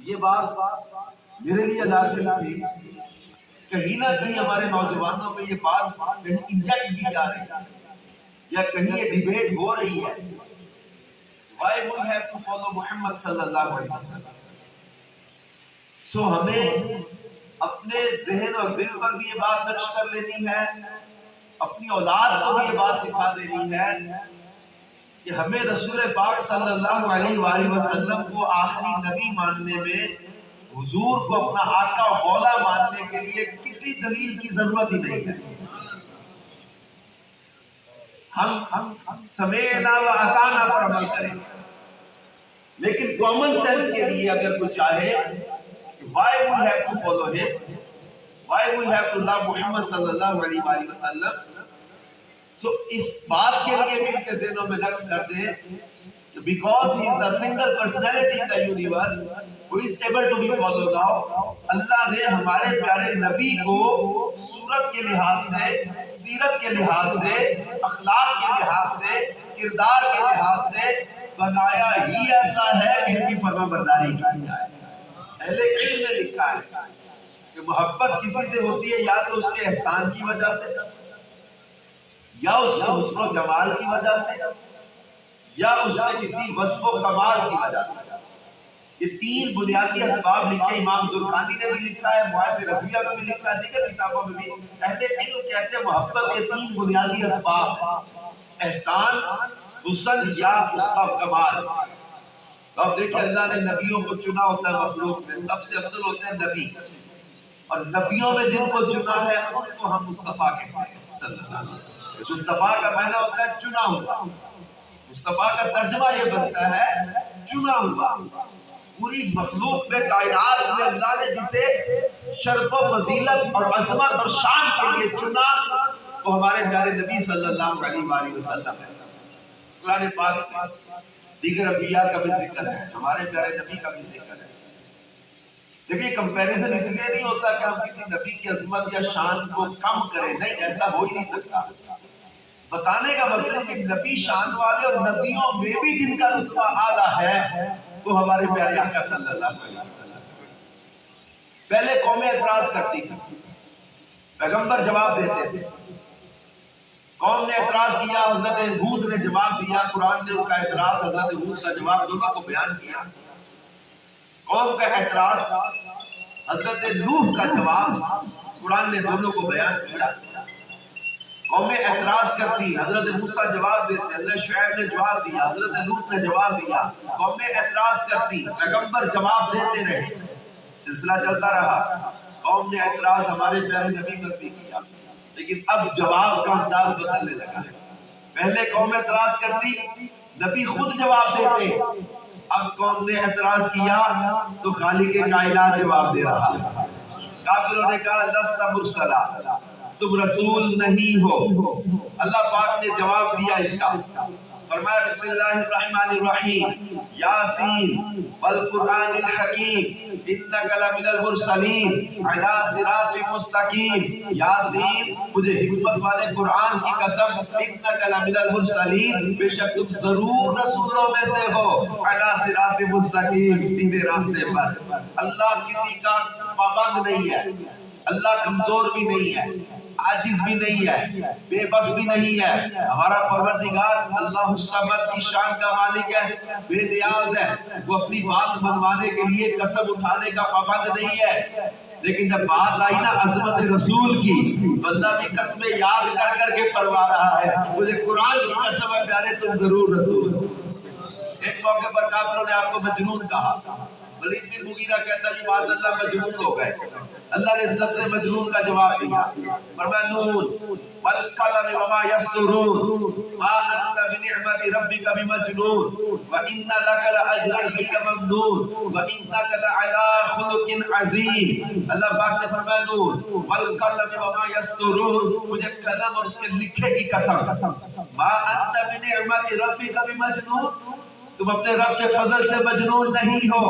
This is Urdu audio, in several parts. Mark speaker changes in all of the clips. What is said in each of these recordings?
Speaker 1: یہ بات میرے لیے لازم تھی، کہیں نہ کہیں ہمارے نوجوانوں میں یہ بات کہیں انجیکٹ کی جا رہی ہے یا کہیں یہ ڈیبیٹ ہو رہی ہے. Why we have to follow محمد صلی اللہ علیہ وسلم؟ سو ہمیں اپنے ذہن اور دل پر بھی یہ بات نقش کر لینی ہے، اپنی اولاد کو بھی یہ بات سکھا دینی ہے کہ ہمیں رسول پاک صلی اللہ علیہ وآلہ وسلم کو آخری نبی ماننے میں، حضور کو اپنا آقا و مولا ماننے کے لیے کسی دلیل کی ضرورت ہی نہیں ہے. ہم سمعنا و اطعنا پر عمل کریں، لیکن کامن سینس کے لیے اگر کوئی چاہے why we have to follow him, why we have to love محمد صلی اللہ علیہ وآلہ وسلم، تو اس بات کے لیے بھی ان کے ذہنوں میں نقش کر دیں because he is the single personality in the universe who is able to be followed now. اللہ نے ہمارے پیارے نبی کو صورت کے لحاظ سے، سیرت کے لحاظ سے، اخلاق کے لحاظ سے، کردار کے لحاظ سے بنایا ہی ایسا ہے کہ ان کی فرما برداری کی جائے. اہل علم نے لکھا ہے کہ محبت کسی سے ہوتی ہے یا تو اس کے احسان کی وجہ سے، یا اس کے حسن و جمال کی وجہ سے، یا اس کے کسی وصف و کمال کی وجہ سے. یہ تین بنیادی اسباب لکھے امام زرقانی نے بھی لکھا ہے، مواعظ رضویہ میں بھی لکھا ہے، دیگر کتابوں میں بھی. اہل علم کہتے ہیں محبت کے تین بنیادی اسباب، احسان، حسن یا اس کا کمال. اب دیکھیں اللہ نے نبیوں کو چنا ہوتا ہے، مخلوق میں سب سے افضل ہوتے ہیں نبی، اور نبیوں میں جن کو چنا ہے ان کو ہم مصطفیٰ کہتے ہیں صلی اللہ علیہ وسلم. مصطفیٰ کا معنی ہوتا ہے چنا ہوا، مصطفیٰ کا ترجمہ یہ بنتا ہے چنا ہوا. پوری مخلوق میں، کائنات میں اللہ نے جسے شرف و فضیلت اور عظمت اور شان کے لیے چنا وہ ہمارے پیارے نبی صلی اللہ علیہ وآلہ وسلم ہے. قرآن پاک دیگر انبیاء کا بھی ذکر ہے، ہمارے پیارے نبی کا بھی ذکر ہے. دیکھیں کمپیریزن اس لیے نہیں ہوتا کہ ہم کسی نبی کی عظمت یا شان کو کم کریں، نہیں، ایسا ہو ہی نہیں سکتا. بتانے کا مقصد ہے کہ نبی شان والے اور نبیوں میں بھی جن کا رتبہ اعلیٰ ہے وہ ہمارے پیارے آقا صلی اللہ علیہ وسلم. پہلے قومیں اعتراض کرتی تھی، پیغمبر جواب دیتے تھے. قوم نے اعتراض کیا، حضرت ہود نے جواب دیا، قرآن نے ان کا اعتراض، حضرت ہود کا جواب، دونوں کو بیان کیا. قوم کا اعتراض، حضرت نوح کا جواب، قرآن نے دونوں کو بیان کیا. قومیں اعتراض کرتی، حضرت موسیٰ جواب دیتے، حضرت شعیب نے جواب دیا، حضرت لوط نے جواب دیا. قومیں اعتراض کرتی، پیغمبر جواب دیتے رہے، سلسلہ چلتا رہا. قوم نے اعتراض ہمارے پیارے نبی پر بھی کیا، لیکن اب جواب کا انداز بدلنے لگا. پہلے قوم اعتراض کرتی، نبی خود جواب دیتے. اب قوم نے اعتراض کیا تو خالق کائنات جواب دے رہا. کافروں نے کہا لست مرسلا، تم رسول نہیں ہو. اللہ پاک نے جواب دیا اس کا، فرمایا بسم اللہ الرحمن الرحیم، یاسین والقرآن الحکیم انک لمن المرسلین علی صراط مستقیم. یاسین، مجھے حکمت والے قرآن کی قسم، انک لمن المرسلین، بے شک تم ضرور رسولوں میں سے ہو، علی صراط مستقیم، سیدھے راستے پر. اللہ کسی کا پابند نہیں ہے، اللہ کمزور بھی نہیں ہے، عاجز بھی نہیں ہے، بے بس بھی نہیں ہے. ہمارا پروردگار اللہ الصمد کی شان کا مالک ہے، بے نیاز ہے. وہ اپنی بات منوانے کے لیے قسم اٹھانے کا پابند نہیں ہے. لیکن جب بات آئی نا عظمت رسول کی تو اللہ بھی قسمیں یاد کر کر کے فرما رہا ہے، مجھے قرآن کی قسم ہے پیارے تم ضرور رسول. ایک موقع پر کافروں نے آپ کو مجنون کہا. ولید بن مغیرہ کہتا ہے یہ معاذ اللہ مجنون ہو گئے. اللہ نے اس لفظ مجنون کا جواب دیا، فرمایا نون والقلم وما یسطرون ما انت بنعمت ربک بمجنون وان لک لاجرا غیر ممنون وانک لعلی خلق عظیم. اللہ پاک نے فرمایا نون والقلم وما یسطرون، مجھے قلم اور اس کے لکھے کی قسم، ما انت بنعمت ربک بمجنون، تم اپنے رب کے فضل سے مجنون نہیں ہو.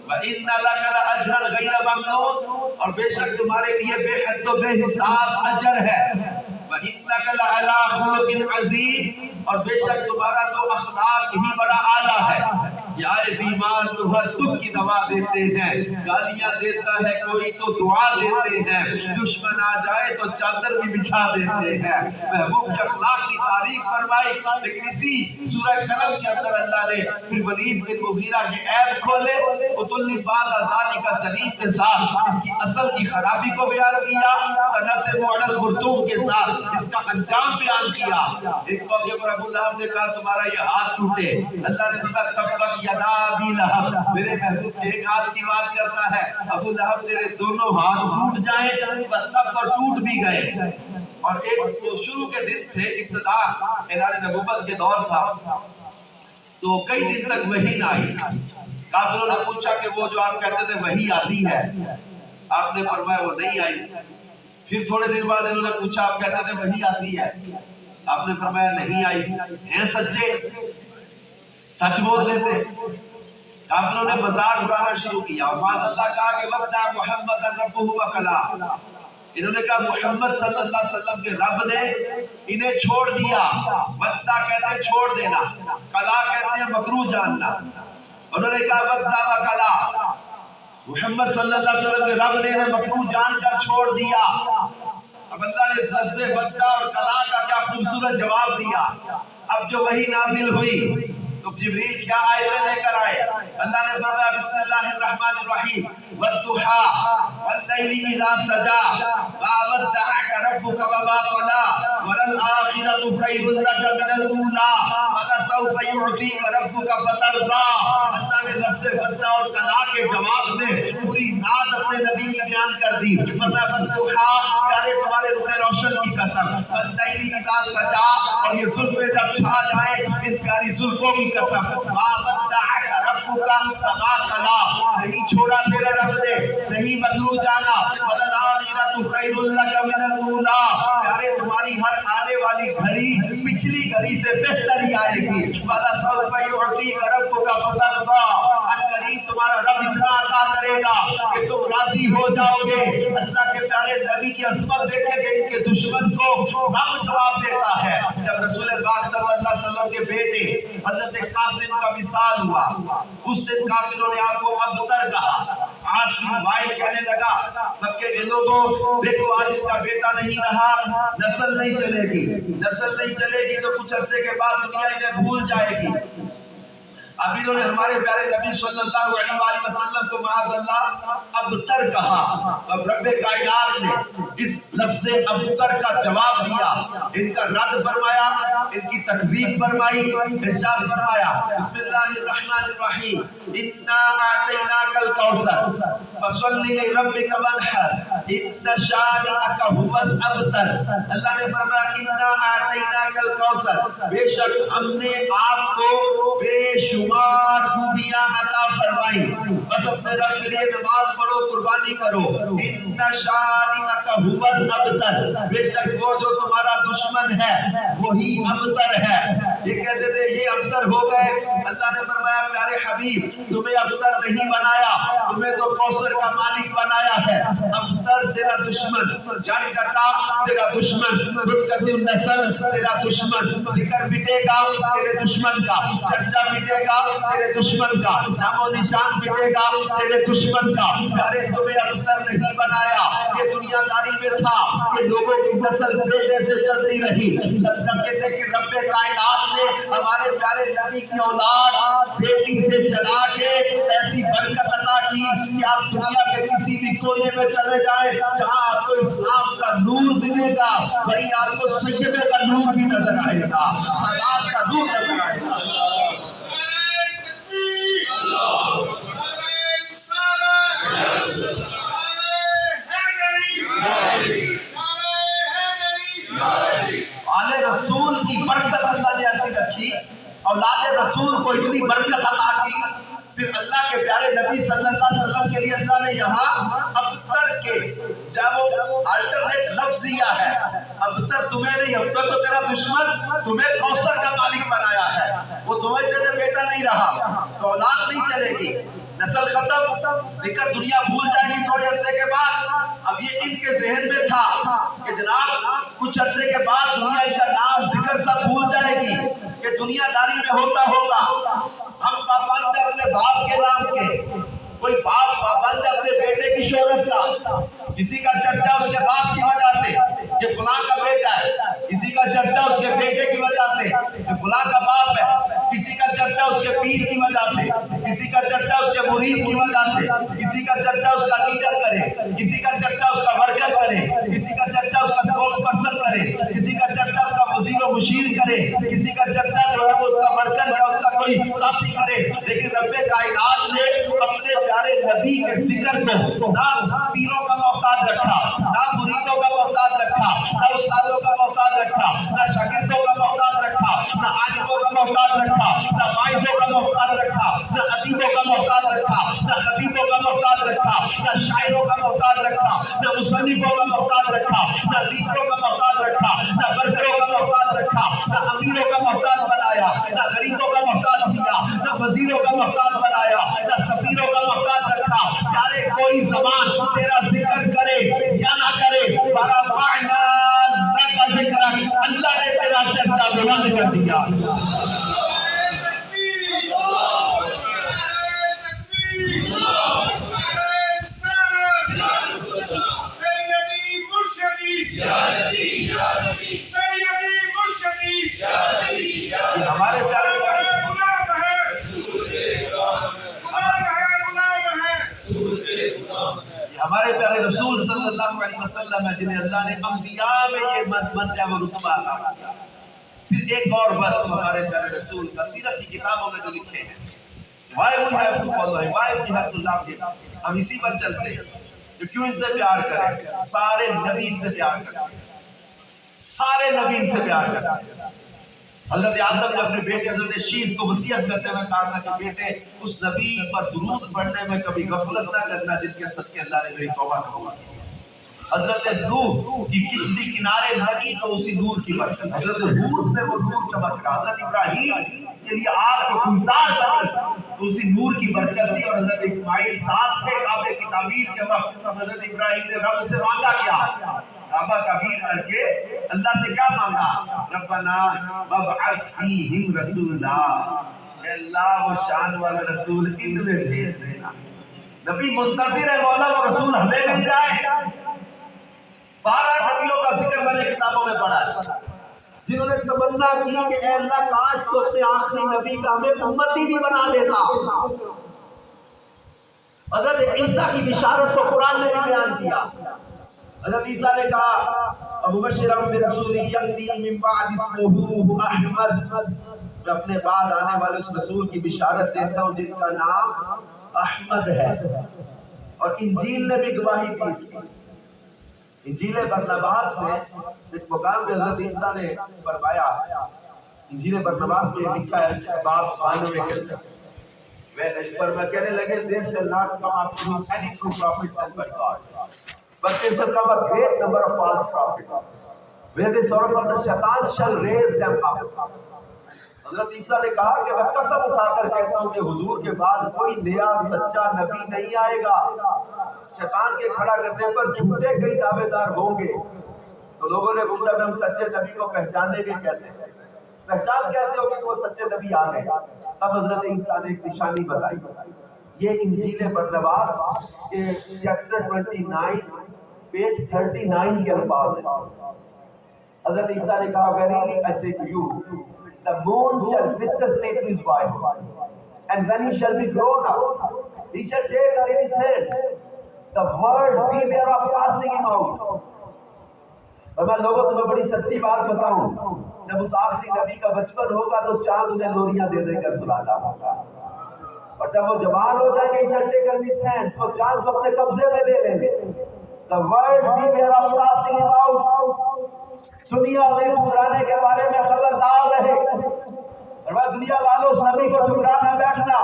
Speaker 1: وَإِنَّ لَكَ لَأَجْرًا غَيْرَ مَمْنُونٍ، اور بے شک تمہارے لیے بے حد و بے حساب اجر ہے. وَإِنَّكَ لَعَلَىٰ خُلُقٍ عَظِيمٍ، اور بے شک تمہارا تو اخلاق ہی بڑا اعلیٰ ہے. کہ آئے بیمار تو ہر دکھ کی دوا دیتے ہیں، گالیاں دیتا ہے کوئی تو دعا دیتے ہیں، دشمن آ جائے تو چادر بھی بچھا دیتے ہیں۔ محبوب کے اخلاق کی تعریف فرمائی، لیکن اسی سورہ قلم کے اندر اللہ نے پھر ولید بن مغیرہ کے عیب کھولے، اتلی بعد ازادی کا سلیم کے ساتھ اس کی اصل کی خرابی کو بیان کیا، سنس معلل خرطوم کے ساتھ اس کا انجام بیان کیا۔ ایک موقع پر ابو لہب نے کہا تمہارا یہ ہاتھ ٹوٹے، اللہ نے کہا تبت یدا ابی لہب، میرے محبوب کے ایک ہاتھ کی بات کرتا ہے، ابو لہب تیرے دونوں ہاتھ ٹوٹ جائیں، بس تب پر ٹوٹ بھی گئے۔ اور ایک تو شروع کے دن تھے، ابتدا اعلان نبوت کے دور تھا، تو کئی دن تک وحی نہ آئی۔ کافروں نے پوچھا کہ وہ جو آپ کہتے تھے وحی آتی ہے، آپ نے فرمایا وہ نہیں آئی۔ پھر تھوڑے دن بعد انہوں نے پوچھا آپ کہتے تھے وحی آتی ہے، آپ نے فرمایا نہیں آئی۔ ہیں سچے، سچ بول لیتے۔ کافروں نے مذاق اڑانا شروع کیا، اور معاذ اللہ کہا کہ وَدَّعَ مُحَمَّدًا رَبُّهُ وَقَلَا، انہوں نے کہا محمد صلی اللہ علیہ وسلم کے رب نے انہیں چھوڑ دیا۔ وَدَّعَ کہتے ہیں چھوڑ دینا، قَلَا کہتے ہیں مکروہ جاننا۔ انہوں نے کہا وَدَّعَ وَقَلَا، محمد صلی اللہ علیہ وسلم کے رب نے انہیں مکروہ جان کر چھوڑ دیا۔ اب اللہ نے اس لفظ وَدَّعَ اور قَلَا کا کیا خوبصورت جواب دیا۔ اب جو وحی نازل ہوئی تو جبریل کیا آیتیں لے کر آئے؟ اللہ نے فرمایا بسم اللہ الرحمن الرحیم وَالضُّحَىٰ وَاللَّيْلِ إِذَا سَجَىٰ مَا وَدَّعَكَ رَبُّكَ وَمَا قَلَىٰ وَلَلْآخِرَةُ خَيْرٌ لَكَ مِنَ الْأُولَىٰ وَلَسَوْفَ يُعْطِيكَ رَبُّكَ فَتَرْضَىٰ۔ اللہ نے لفظ وَدَّعَ اور قَلَا کے جواب میں پوری نعت اپنے نبی کی بیان کر دی۔ فرمایا وَالضُّحَىٰ، پیارے تمہارے رخ روشن کی قسم، وَاللَّيْلِ إِذَا سَجَىٰ، اور یہ زلفیں جب چھا جائیں ان پیاری زلفوں کی قسم، مَا وَدَّعَكَ رَبُّكَ وَمَا قَلَىٰ، نہیں چھوڑا تیرے رب نے، نہیں مکروہ جانا، وَلَلْآخِرَةُ خَيْرٌ لَكَ مِنَ الْأُولَىٰ، پیارے تمہاری ہر آنے والی گھڑی پچھلی گھڑی سے بہتر ہی آئے گی، وَلَسَوْفَ يُعْطِيكَ رَبُّكَ فَتَرْضَىٰ، قریب تمہارا رب اتنا عطا کرے گا کہ تم راضی ہو جاؤ گے۔ اللہ کے پیارے نبی کی عظمت دیکھیں گے، ان کے دشمن کو رب جواب دیتا ہے۔ جب رسول پاک صلی اللہ علیہ وسلم کے بیٹے حضرت قاسم کا وصال ہوا، اس دن کافروں نے آپ کو ابتر کہا، عاص بن وائل کہنے لگا مکے کے لوگوں دیکھو آج ان کا بیٹا نہیں رہا، نسل نہیں چلے گی، نسل نہیں چلے گی تو کچھ عرصے کے بعد دنیا انہیں بھول جائے گی۔ اب انہوں نے ہمارے پیارے نبی صلی اللہ علیہ وآلہ وسلم کو معاذ اللہ ابتر کہا، اب رب کائنات نے اس لفظ ابتر کا جواب دیا، ان کا رد فرمایا، ان کی تکذیب فرمائی، ارشاد فرمایا بسم اللہ الرحمن الرحیم انا اعطیناک الکوثر فصل لربک وانحر ان شانئک هو الابتر۔ اللہ نے فرمایا انا اعطیناک الکوثر، بے شک ہم نے آپ کو بے شمار خوبیاں عطا فرمائی، بس اپنے رب کے لیے نماز پڑھو، قربانی کرو۔ ان شانئک هو الابتر، بے شک وہ جو تمہارا دشمن ہے وہی ابتر ہے۔ یہ کہتے تھے یہ ابتر ہو گئے، اللہ نے فرمایا پیارے حبیب تمہیں ابتر نہیں بنایا، تمہیں تو کوثر کا مالک بنایا ہے۔ ابتر تیرا دشمن، جان کٹا تیرا دشمن، رکت النسل تیرا دشمن، ذکر مٹے گا تیرے دشمن کا، چرچا مٹے گا تیرے دشمن کا، نام و نشان مٹے گا تیرے دشمن کا۔ ارے تمہیں ابتر نہیں بنایا، یہ دنیا داری میں تھا کہ لوگوں کی نسل بیٹے سے چلتی رہی، لذت کہتے کہ رب کائنات نے ہمارے پیارے نبی کی اولاد بیٹی سے چلا کے ایسی برکت عطا کی کہ آپ دنیا کے کسی بھی کونے میں چلے جائیں، جہاں آپ کو اسلام کا نور ملے گا وہیں آپ کو سیدے کا نور بھی نظر آئے گا، سادات کا نور نظر آئے گا۔ آل رسول کی برکت اللہ نے ایسی رکھی، اولاد رسول کو اتنی برکت عطا کی، پھر اللہ کے پیارے نبی صلی اللہ علیہ وسلم کے لیے اللہ نے یہاں ابتر کے جب وہ الٹرنیٹ لفظ دیا ہے، ابتر تمہیں نہیں، ابتر تو تیرا دشمن تمہیں کوثر کا مالک بنایا ہے، وہ تمہیں تیرے بیٹا نہیں رہا تو اولاد نہیں چلے گی، نسل ختم، ذکر دنیا بھول جائے گی تھوڑے عرصے کے بعد۔ اب یہ ان کے ذہن میں تھا کہ جناب کچھ عرصے کے بعد دنیا ان کا نام ذکر سب بھول جائے گی، کہ دنیا داری میں ہوتا ہوگا، ہم پابند پابند ہے اپنے باپ کے نام کے، کوئی باپ پابند ہے اپنے بیٹے کی شہرت کا، کسی کا چرچا اس کے باپ کی وجہ سے کہ فلاں کا بیٹا ہے، کسی کا چرچا اس کے بیٹے کی وجہ سے کہ فلاں کا باپ ہے، کسی کا چرچا اس کے پیر کی وجہ سے، کسی کا چرچا اس کے مرید کی وجہ سے، کسی کا چرچا اس کا لیڈر کرے، کسی کا چرچا اس کا ورکر کرے، کسی کا چرچا اس کا اسپورٹس پرسن کرے، کسی کا چرچا اس کا وزیر و مشیر کرے، کسی کا چرچا جو ہے وہ اس کا ورکر یا اس کا کوئی ساتھی کرے، لیکن رب کائنات نے اپنے پیارے نبی کے ذکر کو نہ پیروں کا محتاج رکھا، نہ مریدوں کا محتاج رکھا، نہ استادوں کا محتاج رکھا، نہ شاگردوں کا محتاج رکھا، نہ عالموں کا محتاج رکھا، نہ واعظوں کا محتاج رکھا، نہ ادیبوں کا محتاج رکھا، نہ خطیبوں کا محتاج رکھا، نہ شاعروں کا محتاج رکھا، نہ مصنفوں کا محتاج رکھا، نہ لیڈروں کا محتاج رکھا، نہ ورکروں کا محتاج رکھا، نہ امیروں کا محتاج بنایا، نہ غریبوں کا محتاج کیا، نہ وزیروں کا محتاج بنایا، نہ سفیروں کا محتاج رکھا۔ پیارے کوئی زبان تیرا ذکر کرے یا نہ کرے، فرفعنا لک ذکرک، اللہ نے تیرا چرچا بلند کر دیا۔ ہمارے پیارے ہمارے پیارے رسول صلی اللہ علیہ وسلم ہے جنہیں اللہ نے انبیاء میں یہ منزلہ و رتبہ عطا کیا۔ پھر ایک اور بس ہمارے پیارے رسول کا سیرت کی کتابوں میں جو لکھے ہیں، why we have to follow him, why we have to love him، ہم اسی پر چلتے ہیں کہ کیوں ان سے پیار کریں۔ سارے نبی ان سے پیار کرتے ہیں، سارے نبی ان سے پیار کرتے ہیں۔ حضرت آدم نے اپنے بیٹے حضرت شیش کو وصیت کرتے ہوئے کہا تھا کہ بیٹے اس نبی پر درود پڑھنے میں کبھی غفلت نہ کرنا جن کے صدقے اللہ نے میری توبہ قبول کی۔ حضرت نوح کی کشتی کنارے لگی تو اسی نور کی برکت، حضرت ہود میں وہ نور چمک رہا، حضرت ابراہیم کے لیے آگ کو گلزار بنی تو اسی نور کی برکت تھی، اور حضرت اسماعیل ساتھ تھے کعبے کی تعمیر کے وقت۔ حضرت ابراہیم نے رب سے مانگا کیا؟ کعبہ تعمیر کر کے اللہ سے کیا مانگا؟ ربنا وابعث فیہم رسولا، اے اللہ وہ شان والا رسول ان میں بھیج دینا۔ نبی منتظر ہے مولا وہ رسول ہمیں مل جائے۔ 12 نبیوں کا ذکر میں نے کتابوں میں پڑھا ہے جنہوں نے تمنا کی کہ اے اللہ کاش تو اس نے آخری نبی کا ہمیں امتی بھی بنا دیتا۔ حضرت عیسیٰ کی بشارت کو قرآن نے بھی بیان کیا۔ حضرت عیسیٰ نے کہا مبشرا برسول یأتی من بعد اسمہ احمد، میں اپنے بعد آنے والے اس رسول کی بشارت دیتا ہوں جن کا نام احمد ہے۔ اور انجیل نے بھی گواہی دی اس کی۔ انجیل برنباس میں ایک مقام پہ حضرت عیسیٰ نے فرمایا، انجیل برنباس میں لکھا ہے باب 92 کے اندر، پر میں کہنے لگے there shall not come after him any true prophets and but God, but there shall come a great number of false prophets, where the sort of the shaitan shall raise them up۔ حضرت عیسیٰ نے کہا کہ میں قسم اٹھا کر کہتا ہوں کہ حضور کے بعد کوئی نیا سچا نبی نہیں آئے گا۔ شیطان کے کھڑا کرنے پر جھوٹے کئی دعوے دار ہوں گے۔ تو لوگوں نے پوچھا کہ ہم سچے نبی کو پہچانیں گے کیسے؟ پہچان کیسے ہوگی کہ وہ سچے نبی آ گئے؟ تب حضرت عیسیٰ نے ایک نشانی بتائی۔ یہ انجیل برنباس کے چیپٹر 29 پیج 39 کے الفاظ ہیں۔ حضرت عیسیٰ نے کہا verily I say to you, the moon shall discontinue his wife, and when he shall be grown up, he shall take her in his hands, the word beware of casting him out۔ اور میں لوگوں تمہیں بڑی سچی بات بتاؤں، جب اس آخری نبی کا بچپن ہوگا تو چاند انہیں لوریاں دے دے کر سلاتا ہوگا، اور جب وہ جوان ہو جائیں گے he shall take her in his hands، تو چاند کو اپنے قبضے میں لے لیں گے۔ the word beware of casting him out، دنیا میں ٹھکرانے کے بارے میں خبردار رہے۔ اور دنیا والوں اس نبی کو ٹھکرانا بیٹھنا،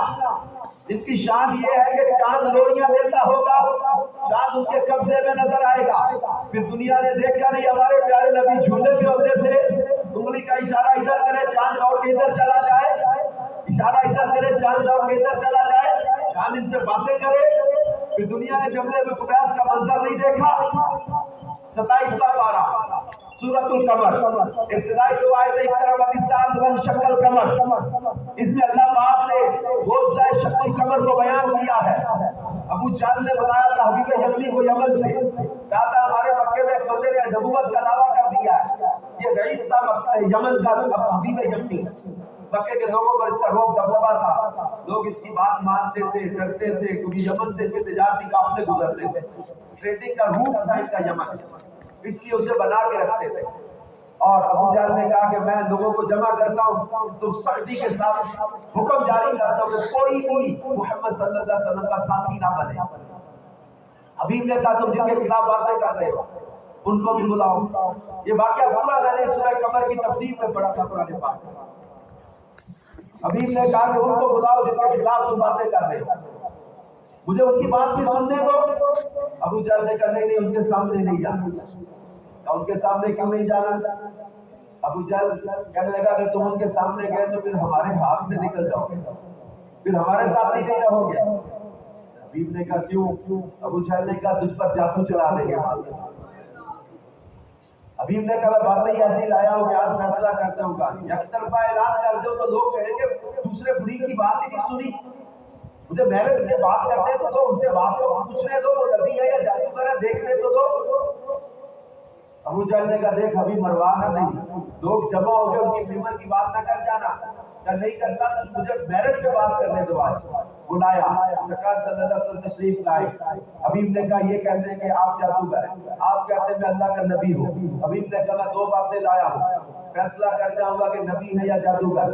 Speaker 1: جن کی شان یہ ہے کہ چاند لوریاں دیتا ہوگا، چاند ان کے قبضے میں نظر آئے گا۔ پھر دنیا نے دیکھا نہیں ہمارے پیارے نبی جھولے پہ ہوتے تھے، انگلی کا اشارہ ادھر کرے چاند دوڑ کے ادھر چلا جائے، اشارہ ادھر کرے چاند دوڑ کے ادھر چلا جائے، چاند ان سے باتیں کرے۔ پھر دنیا نے جملے میں قبیس کا منظر نہیں دیکھا۔ 27واں پارہ سورۃ القمر ابتدائی دو آیتیں اس طرح اقتربت الساعۃ وانشق القمر، اس میں اللہ پاک نے روزہ شق القمر کو بیان کیا ہے۔ ابو جہل نے بتایا تھا حبیب یمنی کو یمن سے، کہا تھا ہمارے مکے میں ایک بندے نے نبوت کا دعویٰ کر دیا ہے، یہ رئیس تھا یمن کا حبیب یمنی۔ مکے کے لوگوں پر اس کا روک دبدبا تھا، لوگ اس کی بات مانتے تھے، ڈرتے تھے، کیونکہ یمن سے کوئی تجارتی قافلے گزرتے تھے، ٹریڈنگ کا روٹ تھا اس کا یمن، اس لیے اسے بنا کے رکھتے تھے۔ اور ابو جہل نے کہا کہ میں لوگوں کو جمع کرتا ہوں تو سختی کے ساتھ حکم جاری کرتا ہوں کہ کوئی بھی محمد صلی اللہ علیہ وسلم کا ساتھی نہ بنے۔ حبیب نے کہا تم جن کے خلاف باتیں کر رہے ہو ان کو بھی بلاؤ۔ یہ واقعہ پورا میں نے سورہ قمر کی تفسیر میں پڑھا تھا قرآن پاک۔ حبیب نے کہا کہ ان کو بلاؤ جن کے خلاف تم باتیں کر رہے ہو، مجھے ان کی بات بھی سننے دو۔ ابو جہل نے کہا نہیں ان کے سامنے نہیں جانا۔ ان کے سامنے کیوں نہیں جانا؟ ابو جہل کہنے لگا اگر تم ان کے سامنے گئے تو پھر ہمارے ہاتھ سے نکل جاؤ گے، پھر ہمارے ساتھ نہیں رہو گے۔ حبیب نے کہا کیوں؟ ابو جہل نے کہا تجھ پر جادو چلا دیں گے۔ حبیب نے کہا بات نہیں ایسی لایا ہوں کہ آج فیصلہ کرتا ہوں، کہا یک طرفہ اعلان کر دو تو لوگ کہیں گے دوسرے فریق کی بات ہی نہیں سنی، مجھے میرٹ سے بات کرتے تو ان سے بات کو پوچھنے دو، وہ نبی ہے یا جادوگر ہے دیکھنے تو دو۔ ابو جہل نے کہا دیکھ ابھی مروانا نہیں، لوگ جمع ہو گئے ان کی فیمر کی بات نہ کر جانا، کہ نہیں کرتا تو مجھے میرٹ پہ بات کرنے دو۔ آج بلایا سرکار صلی اللہ علیہ وسلم تشریف لائے۔ حبیب نے کہا یہ کہتے ہیں کہ آپ جادوگر ہیں، آپ کہتے ہیں میں اللہ کا نبی ہوں۔ حبیب نے کہا میں دو باتیں لایا ہوں، فیصلہ کر جاؤں گا کہ نبی ہے یا جادوگر۔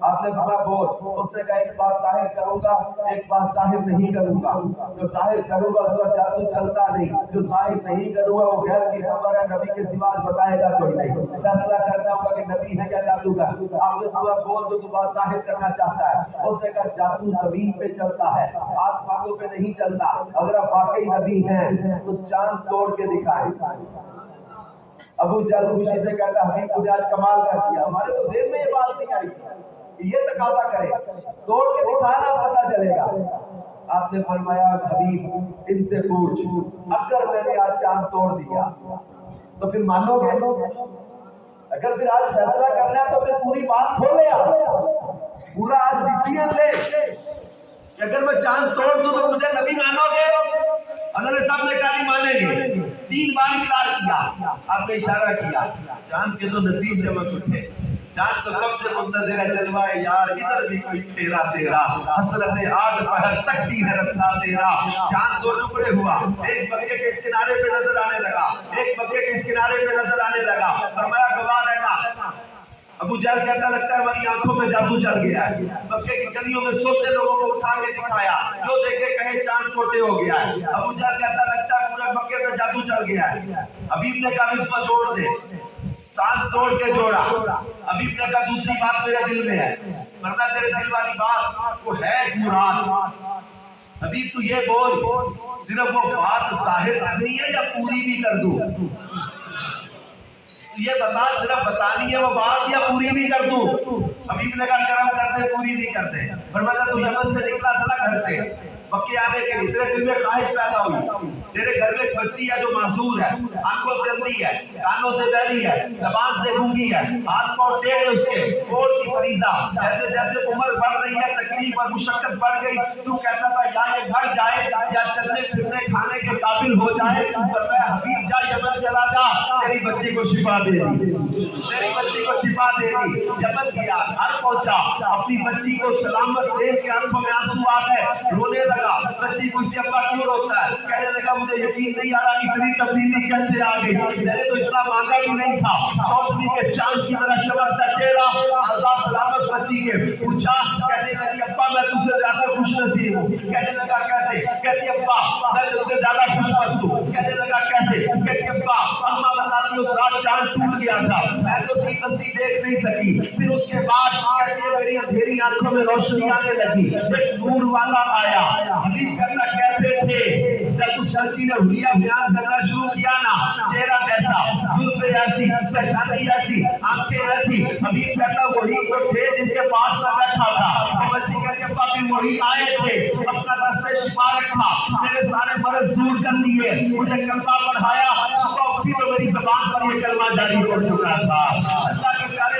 Speaker 1: آپ نے فرمایا بول۔ اس نے کہا ایک بات ظاہر کروں گا ایک بات ظاہر نہیں کروں گا، جو ظاہر کروں گا اس پر جادو چلتا نہیں، جو ظاہر نہیں کروں گا وہ غیر کی خبر ہے، نبی کے سوا بتائے گا کوئی نہیں۔ فیصلہ کر جاؤں گا کہ نبی ہے یا جادوگر۔ آپ نے فرمایا بول تو بات ظاہر کرنا چاہتا ہے۔ اس نے کہا جادو زمین پہ چلتا ہے آسمانوں پہ نہیں چلتا، اگر آپ واقعی نبی ہیں تو چاند توڑ کے دکھائیں۔ ابو جہل خوشی سے کہتا حبیب تجھے آج کمال کر دیا، ہمارے تو ذہن میں یہ بات نہیں آئی کہ یہ تقاضا کرے، توڑ کے دکھانا پتہ چلے گا۔ آپ نے فرمایا حبیب ان سے پوچھ اگر میں نے آج چاند توڑ دیا تو پھر مانو گے؟ اگر پھر آج فیصلہ کرنا ہے تو پھر پوری بات کھولے، پورا آج ڈیسیژن لے کہ اگر میں چاند توڑ دوں تو مجھے نبی مانو گے؟ حضرت صاحب نے کہا نہیں مانیں گے۔ 3 بار اقرار کیا، آپ نے اشارہ کیا چاند کے تو نصیب چمک اٹھے، چاند تو کب سے منتظر ہے جلوائے یار، ادھر بھی کوئی تیرا تیرا، حسرت 8 پہر تکتی ہے رستہ تیرا۔ چاند 2 ٹکڑے ہوا، ایک مکے کے اس کنارے پہ نظر آنے لگا، ایک مکے کے اس کنارے پہ نظر آنے لگا۔ فرمایا گواہ رہنا۔ ابو جہل کہتا لگتا ہے ہماری آنکھوں میں جادو چل گیا ہے، مکے کی گلیوں میں سوتے لوگوں کو اٹھا کے دکھایا، جو دیکھے کہے چاند ٹوٹے ہو گیا ہے۔ ابو جہل کہتا لگتا ہے پورے مکے میں جادو چل گیا ہے۔ حبیب نے کہا اس کو جوڑ دے، چاند توڑ کے جوڑا۔ حبیب نے کہا دوسری بات میرے دل میں ہے، فرمایا تیرے دل والی بات وہ ہے ایک مراد۔ حبیب تو یہ بول صرف وہ بات ظاہر کرنی ہے یا پوری بھی کر دوں؟ یہ بتا صرف بتانی ہے وہ بات یا پوری بھی کر دوں؟ حبیب نے کہا کرم کر دے پوری بھی کر دے۔ فرمایا تو یمن سے نکلا تھا نا گھر سے مکے آنے کے لیے، تیرے دل میں خواہش پیدا ہوئی، تیرے گھر میں ایک بچی ہے جو معذور ہے، آنکھوں سے اندھی ہے، کانوں سے بہری ہے، زبان سے گونگی ہے، ہاتھ پاؤں ٹیڑھے اس کے، کوڑ کی فریضہ۔ جیسے جیسے عمر بڑھ رہی ہے تکلیف اور مشقت بڑھ گئی، تو کہتا تھا یا یہ گھر جائے یا چلنے پھرنے کھانے کے قابل ہو جائے۔ فرمایا حبیب جا یمن چلا جا، تیری بچی کو شفا دے دی، تیری بچی کو شفا دے دی۔ یمن گیا، گھر پہنچا، اپنی بچی کو سلامت دیکھ کے آنکھوں میں آنسو آ گئے، رونے لگا۔ بچی پوچھتی ابا کیوں روتا ہے؟ کہنے لگا مجھے یقین نہیں آ رہا اتنی تبدیلی کیسے آ گئی، میں نے تو اتنا مانگا بھی نہیں تھا۔ چودھویں کے چاند کی طرح چمکتا چہرہ، آزاد سلامت بچی کے پوچھا، کہنے لگی ابا میں تجھ سے زیادہ خوش نصیب ہوں۔ کہنے لگا کیسے؟ کہتی ابا میں تجھ سے زیادہ خوش مت ہوں۔ کہنے لگا کیسے؟ کہتی ابا اماں بتاتی اس رات چاند ٹوٹ گیا تھا، میں تو تھی اندھی دیکھ نہیں سکی، پھر اس کے بعد کہتی ہے میری اندھیری آنکھوں میں روشنی آنے لگی، ایک نور والا آیا۔ حبیب کہتا کیسے تھے؟ جب اس بچی نے حلیہ بیان کرنا شروع کیا نا، چہرہ ایسا، زلفیں ایسی، پیشانی ایسی، آنکھیں ایسی۔ حبیب کہتا وہی تو تھے جن کے پاس میں بیٹھا تھا۔ بچی کہتی ابا پھر وہی آئے تھے، اپنا دستے شفا رکھا، میرے سارے مرض دور کر دیے، مجھے کلمہ پڑھایا، صبح اٹھی تو میری زبان پر یہ کلمہ جاری ہو چکا تھا۔ اللہ کے پیارے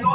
Speaker 1: 2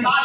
Speaker 1: 4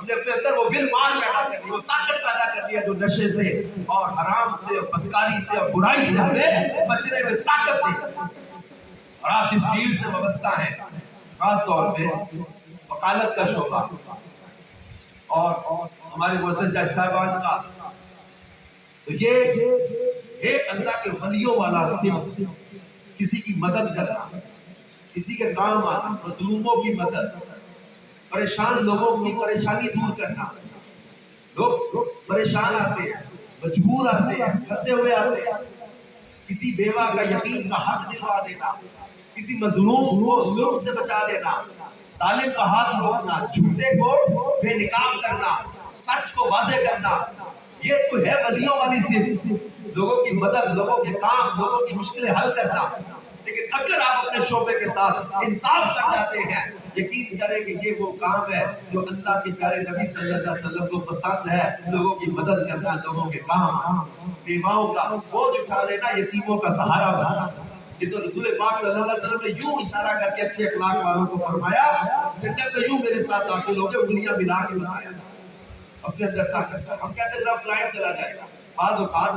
Speaker 1: ہم نے اپنے اندر وہ ول مار پیدا کر دی، وہ طاقت پیدا کر دی ہے جو نشے سے اور حرام سے اور بدکاری سے اور برائی سے ہمیں بچنے میں طاقت دے. اور آپ اس فیلڈ سے وابستہ ہیں، خاص طور پہ وکالت کا شعبہ اور ہمارے معزز جج صاحبان کا، تو یہ ایک اللہ کے ولیوں والا صفت، کسی کی مدد کرنا، کسی کے کام آنا، مظلوموں کی مدد، پریشان لوگوں کی پریشانی دور کرنا. لوگ پریشان آتے ہیں، مجبور آتے ہیں، پھنسے ہوئے آتے ہیں، کسی بیوہ کا یتیم کا حق دلوا دینا، کسی مظلوم کو ظلم سے بچا لینا، ظالم کا ہاتھ روکنا، جھوٹے کو بے نقاب کرنا، سچ کو واضح کرنا، یہ تو ہے ولیوں والی صفت، لوگوں کی مدد، لوگوں کے کام، لوگوں کی مشکلیں حل کرنا. لیکن اگر آپ اپنے شعبے کے ساتھ انصاف کر جاتے ہیں، یقین کریں کہ یہ وہ کام ہے جو اللہ کے پیارے نبی صلی اللہ علیہ وسلم کو پسند ہے، لوگوں کی مدد کرنا، لوگوں کے کام، بیواؤں کا بوجھ اٹھا لینا، یتیموں کا سہارا بننا. یہ تو رسول پاک صلی اللہ علیہ وسلم نے یوں اشارہ کر کے اچھے اخلاق والوں کو فرمایا، جنت میں یوں میرے ساتھ داخل ہو گئے، انگلیاں ملا کے بتایا اپنے اندر طاقت. ہم کہتے ہیں ذرا فلائٹ چلا جائے گا، بعض اوقات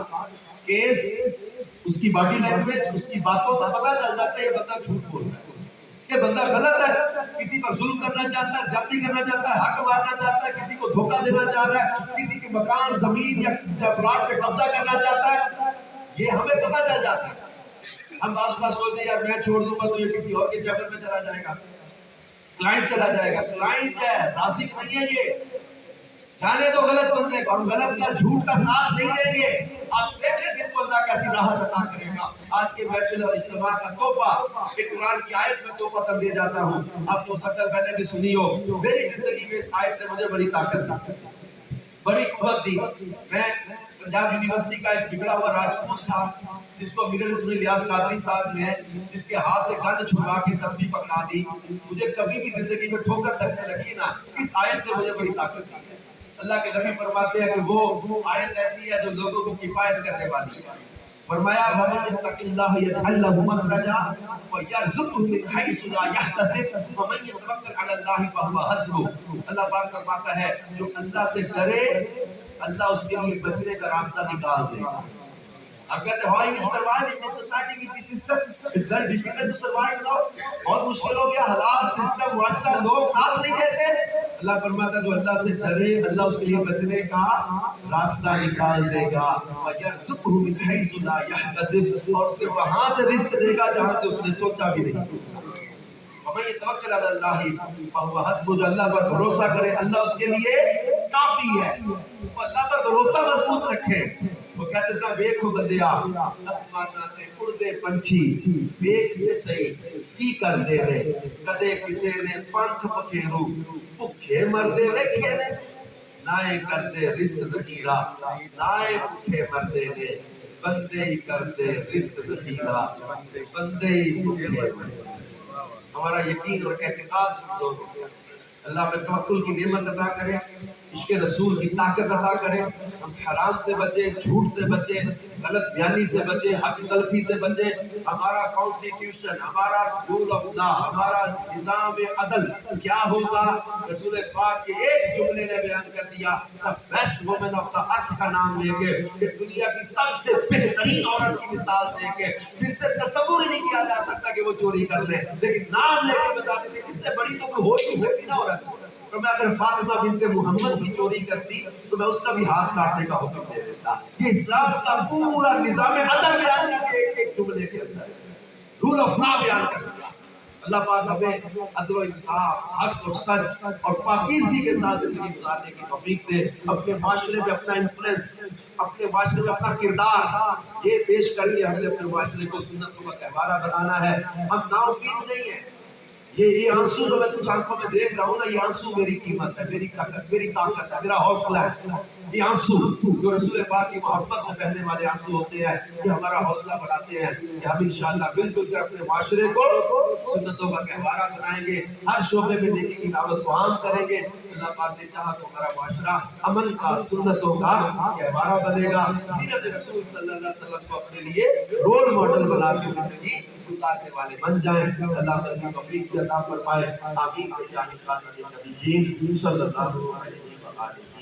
Speaker 1: کیس اس کی باڈی لینگویج، اس کی باتوں سے پتہ چل جاتا ہے یہ بندہ جھوٹ بول رہا ہے، یہ بندہ غلط ہے، کسی پر ظلم کرنا چاہتا ہے، زیادتی کرنا چاہتا ہے، حق مارنا چاہتا ہے، کسی کو دھوکہ دینا چاہ رہا ہے، کسی کے مکان، زمین یا پلاٹ پہ قبضہ کرنا چاہتا ہے، یہ ہمیں پتہ چل جاتا ہے. ہم بعض اوقات سوچتے ہیں یار میں چھوڑ دوں گا تو یہ کسی اور کے چیمبر میں چلا جائے گا، کلائنٹ چلا جائے گا. کلائنٹ ہے، رازق نہیں ہے، یہ جانے دو غلط بندے کو، ہم غلط کا جھوٹ کا ساتھ نہیں دیں گے. آپ دیکھیں دل کو اللہ کیسی راحت عطا کرے گا. آج کے محفل اور اجتماع کا تحفہ ایک قرآن کی آیت میں تحفہ تم دے جاتا ہوں. آپ کو سطح پہلے بھی سنی ہو، میری زندگی میں اس آیت نے مجھے بڑی طاقت دی، بڑی قوت دی. میں پنجاب یونیورسٹی کا ایک بگڑا ہوا راجپوت تھا جس کو امیر رسول الیاس قادری صاحب نے جس کے ہاتھ سے گند چھڑوا کے تسبیح پکڑا دی. مجھے کبھی بھی زندگی میں ٹھوکر لگنے لگی نا، اس آیت نے مجھے بڑی طاقت دی ہے. اللہ کے نبی فرماتے ہیں کہ وہ آیت ایسی ہے جو لوگوں کو کفایت کرنے والی ہے. فرمایا وَمَن يَتَّقِ اللَّهَ يَجْعَل لَّهُ مَخْرَجًا وَيَرْزُقْهُ مِنْ حَيْثُ لَا يَحْتَسِبُ وَمَن يَتَوَکَّلْ عَلَى اللَّهِ فَهُوَ حَسْبُهُ. اللہ پاک فرماتا ہے جو اللہ سے ڈرے اللہ اس کے لیے بچنے کا راستہ نکال دے گا. آپ کہتے ہیں how you will survive in this society with this system? It's very difficult to survive now. بہت مشکل ہو گیا، حالات سسٹم معاشرہ لوگ ساتھ نہیں دیتے. اللہ فرماتا ہے جو اللہ سے ڈرے اللہ اس کے لیے بچنے کا راستہ نکال دے گا. وَيَرْزُقْهُ مِنْ حَيْثُ لَا يَحْتَسِبُ، اور اسے وہاں سے رزق دے گا جہاں سے اس نے سوچا بھی نہیں. وَمَن يَتَوَکَّلْ عَلَى اللَّهِ فَهُوَ حَسْبُهُ، جو اللہ پر بھروسہ کرے اللہ اس کے لیے کافی ہے. وہ اللہ پر بھروسہ مضبوط رکھے. وہ کہتے ہیں ویکھو بندیا آسماناں تے اڑدے پنچھی ویکھ کے صحیح کی کر دے وے، کدے کسے نے پنکھ پکھیرو بھکھے مردے ویکھے نے، نائے کردے رزق ذخیرہ نائے بھکھے مردے نے، بندے ہی کردے رزق ذخیرہ بندے ہی بھکھے مردے. ہمارا یقین اور اعتقاد کمزور ہو گیا. اللہ پر توکل کی نعمت عطا کرے، عشق رسول کی طاقت عطا کرے. ہم حرام سے بچیں، جھوٹ سے بچیں، غلط بیانی سے بچیں، حق تلفی سے بچیں. ہمارا کانسٹیٹیوشن، ہمارا رول آف لا، ہمارا نظام عدل کیا ہوگا؟ رسول پاک کے ایک جملے نے بیان کر دیا، the best woman of the earth کا نام لے کے کہ دنیا کی سب سے بہترین عورت کی مثال دے کے جن سے تصور ہی نہیں کیا جا سکتا کہ وہ چوری کر لے، لیکن نام لے کے بتا دیتے اس سے بڑی تو کوئی ہو ہی نہیں سکتی نا عورت. تو میں اگر فاطمہ بنت محمد کی چوری کرتی تو میں اس کا بھی ہاتھ کاٹنے کا حکم دے دیتا. یہ اسلام کا پورا نظام عدل بیان کر کے ایک جملے کے اندر رول آف لا بیان کر دیا. اللہ پاک ہمیں عدل و انصاف، حق اور سچ اور پاکیزگی کے ساتھ زندگی گزارنے کی توفیق دے. اپنے معاشرے میں اپنا انفلوئنس، اپنے معاشرے میں اپنا کردار یہ پیش کر کے ہم نے اپنے معاشرے کو سنتوں کا گہوارہ بنانا ہے. ہم نا امید نہیں ہیں. یہ آنسو جو میں کچھ آنکھوں میں دیکھ رہا ہوں نا، یہ آنسو میری قیمت ہے، میری طاقت ہے، میرا حوصلہ ہے. یہ آنسو جو رسول پاک کی محبت میں بہنے والے آنسو ہوتے ہیں، یہ ہمارا حوصلہ بڑھاتے ہیں کہ ہم انشاءاللہ مل جل کر اپنے معاشرے کو سنتوں کا گہوارہ بنائیں گے، ہر شعبے میں نیکی کی دعوت کو عام کریں گے. اللہ پاک نے چاہا تو ہمارا معاشرہ امن کا، سنتوں کا گہوارہ بنے گا. سیرت رسول صلی اللہ علیہ وسلم کو اپنے لیے رول ماڈل بنا کے زندگی گزارنے والے بن جائیں. اللہ تعالی توفیق عطا فرمائے. آمین. جان خاتم النبیین صلی اللہ علیہ وسلم. آمین.